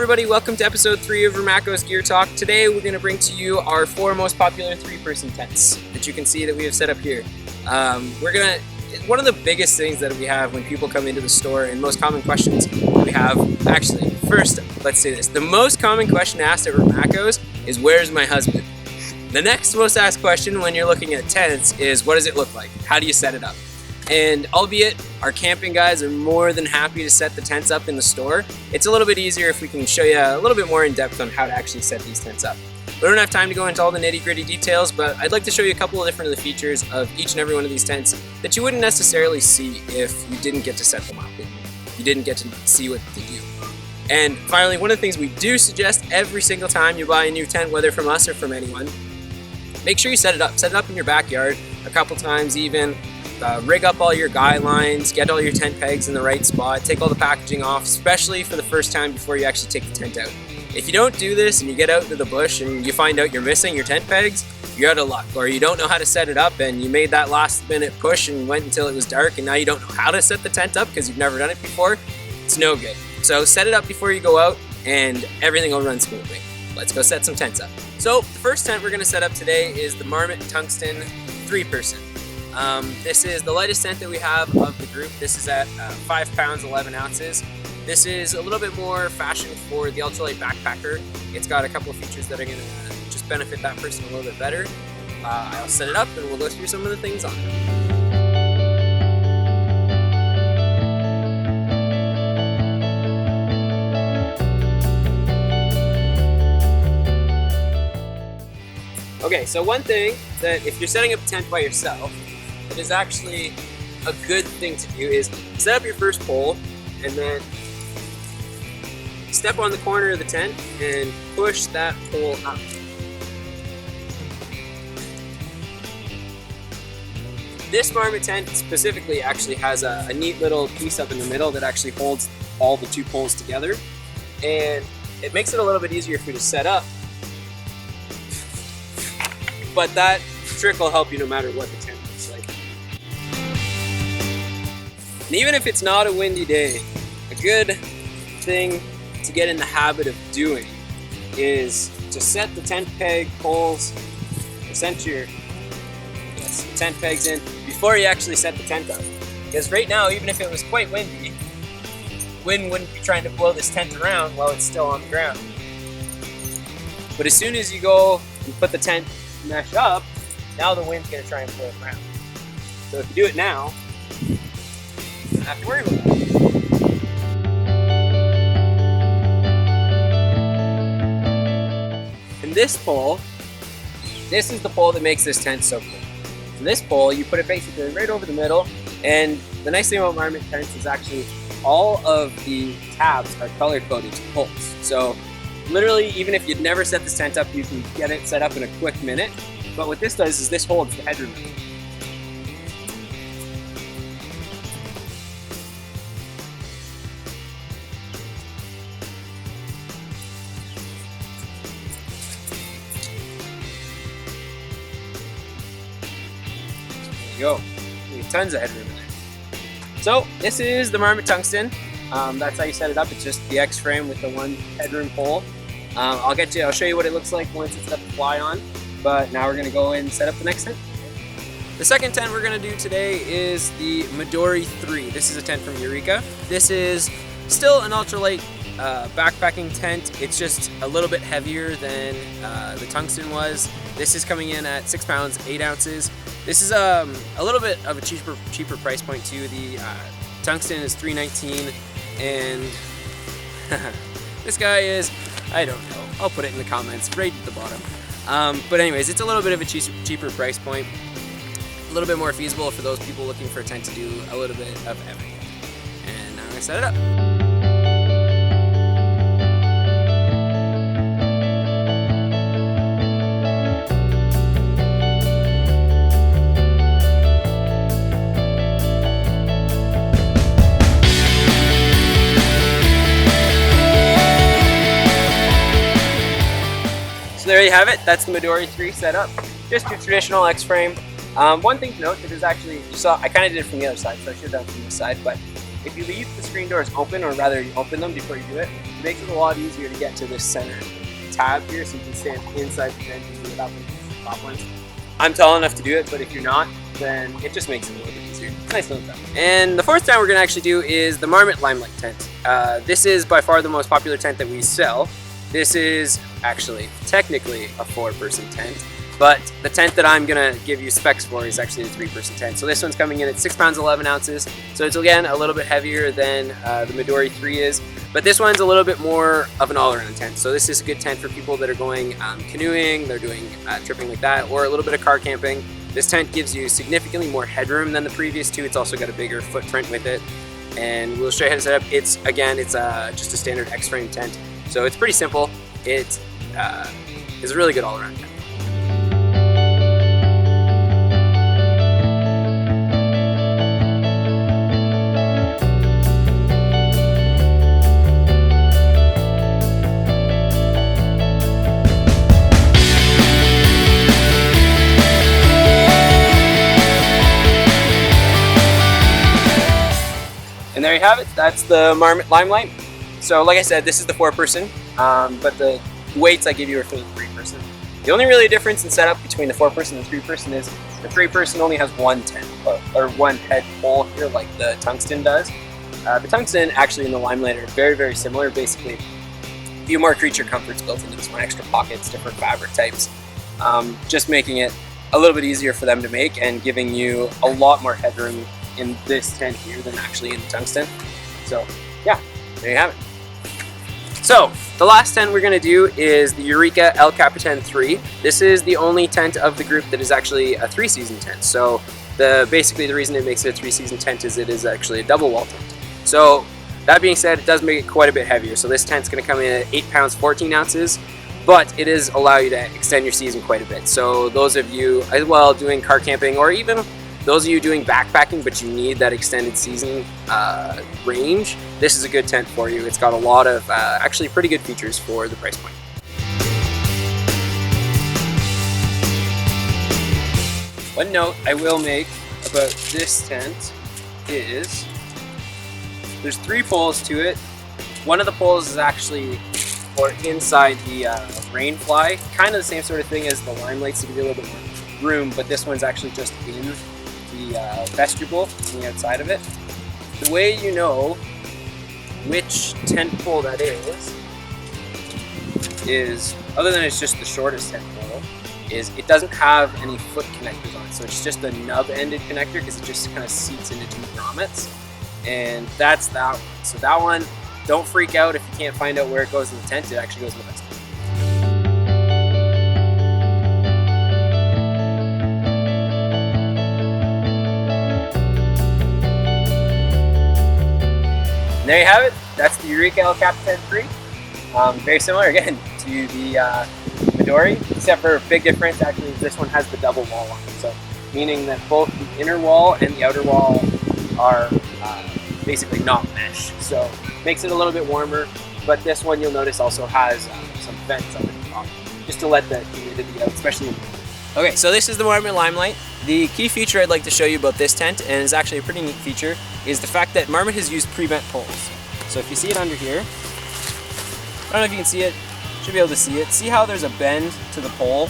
everybody, welcome to episode 3 of Ramakko's Gear Talk. Today we're going to bring to you our 4 most popular 3-person tents that you can see that we have set up here. One of the biggest things that we have when people come into the store, and most common questions we have, actually, first, let's say this, the most common question asked at Ramakkos is, where's my husband? The next most asked question when you're looking at tents is, what does it look like? How do you set it up? And albeit our camping guys are more than happy to set the tents up in the store, it's a little bit easier if we can show you a little bit more in depth on how to actually set these tents up. We don't have time to go into all the nitty-gritty details, but I'd like to show you a couple of different of the features of each and every one of these tents that you wouldn't necessarily see if you didn't get to set them up and you didn't get to see what they do. And finally, one of the things we do suggest every single time you buy a new tent, whether from us or from anyone, make sure you set it up. Set it up in your backyard a couple times even. Rig up all your guy lines, get all your tent pegs in the right spot, take all the packaging off, especially for the first time before you actually take the tent out. If you don't do this and you get out into the bush and you find out you're missing your tent pegs, you're out of luck, or you don't know how to set it up and you made that last minute push and went until it was dark and now you don't know how to set the tent up because you've never done it before, it's no good. So set it up before you go out and everything will run smoothly. Let's go set some tents up. So the first tent we're going to set up today is the Marmot Tungsten 3-person. This is the lightest tent that we have of the group. This is at 5 pounds 11 ounces. This is a little bit more fashion for the ultralight backpacker. It's got a couple of features that are going to just benefit that person a little bit better. I'll set it up and we'll go through some of the things on it. Okay, so one thing that if you're setting up a tent by yourself, it is actually a good thing to do is set up your first pole and then step on the corner of the tent and push that pole up. This Marmot tent specifically actually has a neat little piece up in the middle that actually holds all the 2 poles together, and it makes it a little bit easier for you to set up, but that trick will help you no matter what the tent looks like. And even if it's not a windy day, a good thing to get in the habit of doing is to set the tent peg poles, or set your tent pegs in before you actually set the tent up. Because right now, even if it was quite windy, wind wouldn't be trying to blow this tent around while it's still on the ground. But as soon as you go and put the tent mesh up, now the wind's going to try and blow it around. So if you do it now, you don't have to worry about that. And this pole, this is the pole that makes this tent so cool. So this pole, you put it basically right over the middle, and the nice thing about Marmot tents is actually all of the tabs are color-coded to poles. So literally, even if you'd never set this tent up, you can get it set up in a quick minute. But what this does is this holds the headroom. There you go. Tons of headroom in there. So this is the Marmot Tungsten. That's how you set it up. It's just the X frame with the 1 headroom pole. I'll show you what it looks like once it's up to fly on. But now we're going to go and set up the next tent. The second tent we're going to do today is the Midori 3. This is a tent from Eureka. This is still an ultralight backpacking tent. It's just a little bit heavier than the Tungsten was. This is coming in at 6 pounds 8 ounces. This is a little bit of a cheaper price point too. The Tungsten is $319, and this guy is, I don't know. I'll put it in the comments right at the bottom. But anyways, it's a little bit of a cheaper price point, a little bit more feasible for those people looking for a tent to do a little bit of everything. And now I'm gonna set it up. So there you have it. That's the Midori 3 set up. Just your traditional X-frame. One thing to note that is actually, you saw, I kind of did it from the other side, so I should have done it from this side, but if you leave the screen doors open, or rather you open them before you do it, it makes it a lot easier to get to this center tab here, so you can stand inside the tent and do it up in the top ones. I'm tall enough to do it, but if you're not, then it just makes it a little bit easier. It's nice little tent. And the fourth tent we're going to actually do is the Marmot Limelight tent. This is by far the most popular tent that we sell. This is actually technically a 4-person tent, but the tent that I'm going to give you specs for is actually a 3-person tent. So this one's coming in at 6 pounds 11 ounces. So it's again a little bit heavier than the Midori 3 is, but this one's a little bit more of an all-around tent. So this is a good tent for people that are going canoeing, they're doing tripping like that, or a little bit of car camping. This tent gives you significantly more headroom than the previous two. It's also got a bigger footprint with it, and we'll show you how to set up. It's just a standard X-frame tent, so it's pretty simple. It is a really good all-around tent. And there you have it. That's the Marmot Limelight. So like I said, this is the 4-person, but the weights I give you are for the 3-person. The only really difference in setup between the 4-person and the 3-person is the 3-person only has one tent or one head pole here, like the Tungsten does. The Tungsten actually and the Limelight are very, very similar. Basically, a few more creature comforts built into this one, extra pockets, different fabric types, just making it a little bit easier for them to make and giving you a lot more headroom in this tent here than actually in the Tungsten. So yeah, there you have it. So the last tent we're going to do is the Eureka El Capitan 3. This is the only tent of the group that is actually a 3-season tent. So basically the reason it makes it a 3-season tent is it is actually a double wall tent. So that being said, it does make it quite a bit heavier. So this tent's going to come in at 8 pounds 14 ounces, but it is allow you to extend your season quite a bit. So those of you as well doing car camping, or even those of you doing backpacking but you need that extended season range, this is a good tent for you. It's got a lot of actually pretty good features for the price point. One note I will make about this tent is there's 3 poles to it. One of the poles is actually inside the rain fly, kind of the same sort of thing as the Limelight, to give you a little bit more room, but this one's actually just in the vestibule on the outside of it. The way you know which tent pole that is other than it's just the shortest tent pole, is it doesn't have any foot connectors on it. So it's just a nub-ended connector because it just kind of seats into 2 grommets. And that's that one. So that one, don't freak out if you can't find out where it goes in the tent. It actually goes in the vestibule. And there you have it. That's the Eureka El Capitan 3. Very similar again to the Midori, except for a big difference actually this one has the double wall on it. So meaning that both the inner wall and the outer wall are basically not mesh. So makes it a little bit warmer, but this one you'll notice also has some vents up at the top, just to let the humidity out, especially in the winter. Okay, so this is the Marmot Limelight. The key feature I'd like to show you about this tent, and is actually a pretty neat feature, is the fact that Marmot has used pre-bent poles. So if you see it under here, I don't know if you can see it, should be able to see it. See how there's a bend to the pole?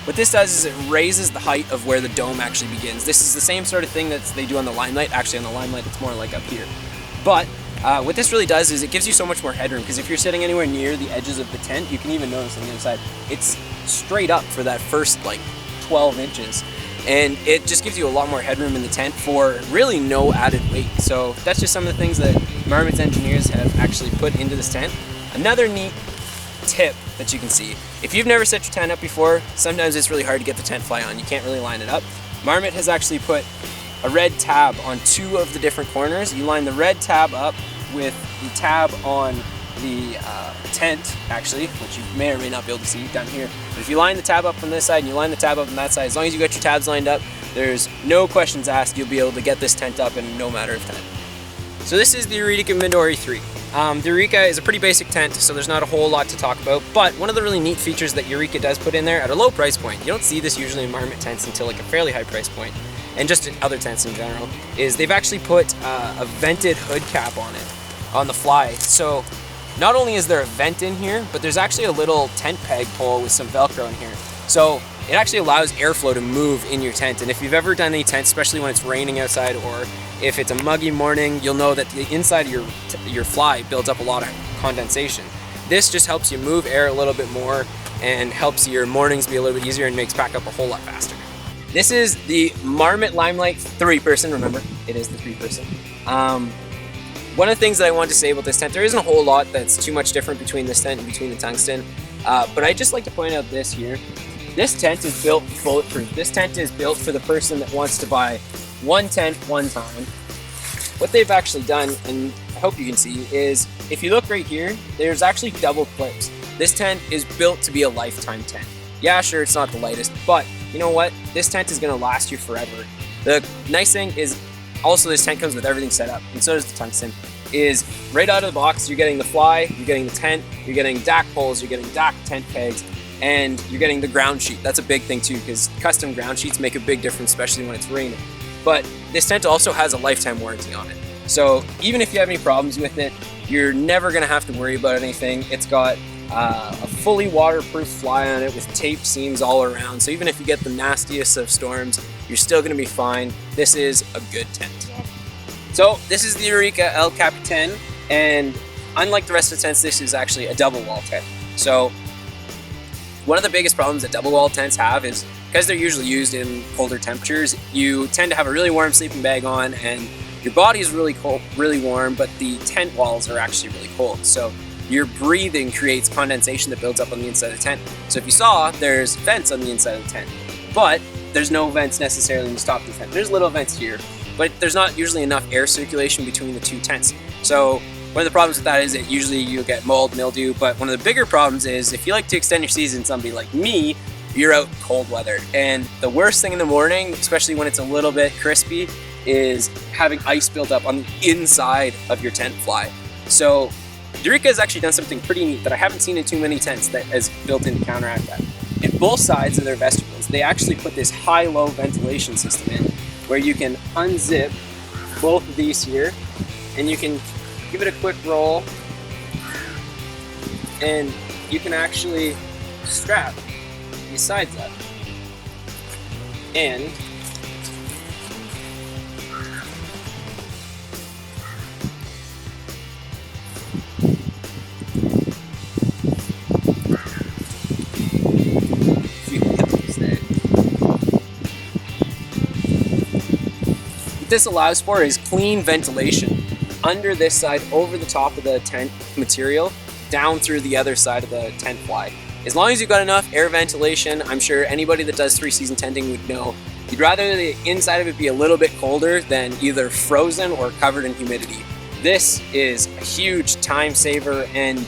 What this does is it raises the height of where the dome actually begins. This is the same sort of thing that they do on the Limelight. Actually on the Limelight it's more like up here. But what this really does is it gives you so much more headroom, because if you're sitting anywhere near the edges of the tent, you can even notice on the other side, it's straight up for that first like 12 inches. And it just gives you a lot more headroom in the tent for really no added weight. So that's just some of the things that Marmot's engineers have actually put into this tent. Another neat tip that you can see, if you've never set your tent up before, sometimes it's really hard to get the tent fly on. You can't really line it up. Marmot has actually put a red tab on 2 of the different corners. You line the red tab up with the tab on the tent, actually, which you may or may not be able to see down here. But if you line the tab up on this side and you line the tab up on that side, as long as you got your tabs lined up, there's no questions asked. You'll be able to get this tent up in no matter of time. So this is the Eureka Midori 3. The Eureka is a pretty basic tent, so there's not a whole lot to talk about, but one of the really neat features that Eureka does put in there at a low price point, you don't see this usually in Marmot tents until like a fairly high price point, and just in other tents in general, is they've actually put a vented hood cap on it, on the fly. So not only is there a vent in here, but there's actually a little tent peg pole with some Velcro in here. So it actually allows airflow to move in your tent. And if you've ever done any tents, especially when it's raining outside or if it's a muggy morning, you'll know that the inside of your fly builds up a lot of condensation. This just helps you move air a little bit more and helps your mornings be a little bit easier and makes pack up a whole lot faster. This is the Marmot Limelight 3-person, remember, it is the 3-person. One of the things that I wanted to say about this tent, there isn't a whole lot that's too much different between this tent and between the Tungsten, but I'd just like to point out this here. This tent is built bulletproof. This tent is built for the person that wants to buy one tent one time. What they've actually done, and I hope you can see, is if you look right here, there's actually double clips. This tent is built to be a lifetime tent. Yeah, sure, it's not the lightest, but you know what? This tent is gonna last you forever. The nice thing is also this tent comes with everything set up, and so does the Tungsten. Is right out of the box, you're getting the fly, you're getting the tent, you're getting DAC poles, you're getting DAC tent pegs, and you're getting the ground sheet. That's a big thing too, because custom ground sheets make a big difference, especially when it's raining. But this tent also has a lifetime warranty on it. So even if you have any problems with it, you're never gonna have to worry about anything. It's got a fully waterproof fly on it with tape seams all around. So even if you get the nastiest of storms, you're still gonna be fine. This is a good tent. So this is the Eureka El Capitan, and unlike the rest of the tents, this is actually a double wall tent. So one of the biggest problems that double wall tents have is because they're usually used in colder temperatures, you tend to have a really warm sleeping bag on and your body is really cold, really warm, but the tent walls are actually really cold. So your breathing creates condensation that builds up on the inside of the tent. So if you saw, there's vents on the inside of the tent, but there's no vents necessarily to stop the tent. There's little vents here, but there's not usually enough air circulation between the two tents. So one of the problems with that is that usually you get mold, mildew, but one of the bigger problems is if you like to extend your season, somebody like me, you're out in cold weather. And the worst thing in the morning, especially when it's a little bit crispy, is having ice build up on the inside of your tent fly. So Eureka has actually done something pretty neat that I haven't seen in too many tents that has built in to counteract that. In both sides of their vestibules, they actually put this high-low ventilation system in where you can unzip both of these here and you can give it a quick roll and you can actually strap these sides up. And what this allows for is clean ventilation under this side, over the top of the tent material, down through the other side of the tent fly. As long as you've got enough air ventilation, I'm sure anybody that does 3-season tenting would know, you'd rather the inside of it be a little bit colder than either frozen or covered in humidity. This is a huge time saver, and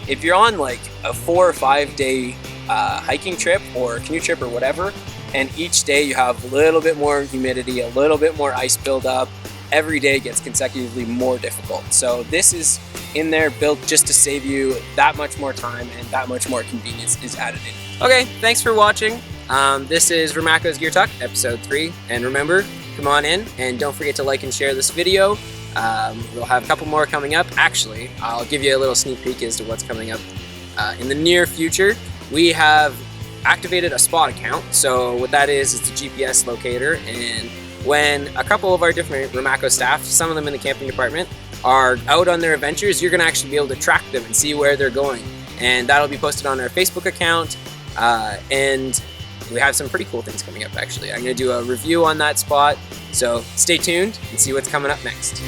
if you're on like a 4 or 5 day hiking trip or canoe trip or whatever, and each day you have a little bit more humidity, a little bit more ice buildup, every day gets consecutively more difficult. So this is in there built just to save you that much more time and that much more convenience is added in. Okay, thanks for watching. This is Ramakko's Gear Talk, episode 3. And remember, come on in and don't forget to like and share this video. We'll have a couple more coming up. Actually, I'll give you a little sneak peek as to what's coming up in the near future. We have activated a spot account. So what that is, it's a GPS locator, and when a couple of our different Ramakko staff, some of them in the camping department, are out on their adventures, you're gonna actually be able to track them and see where they're going. And that'll be posted on our Facebook account. And we have some pretty cool things coming up actually. I'm gonna do a review on that spot. So stay tuned and see what's coming up next.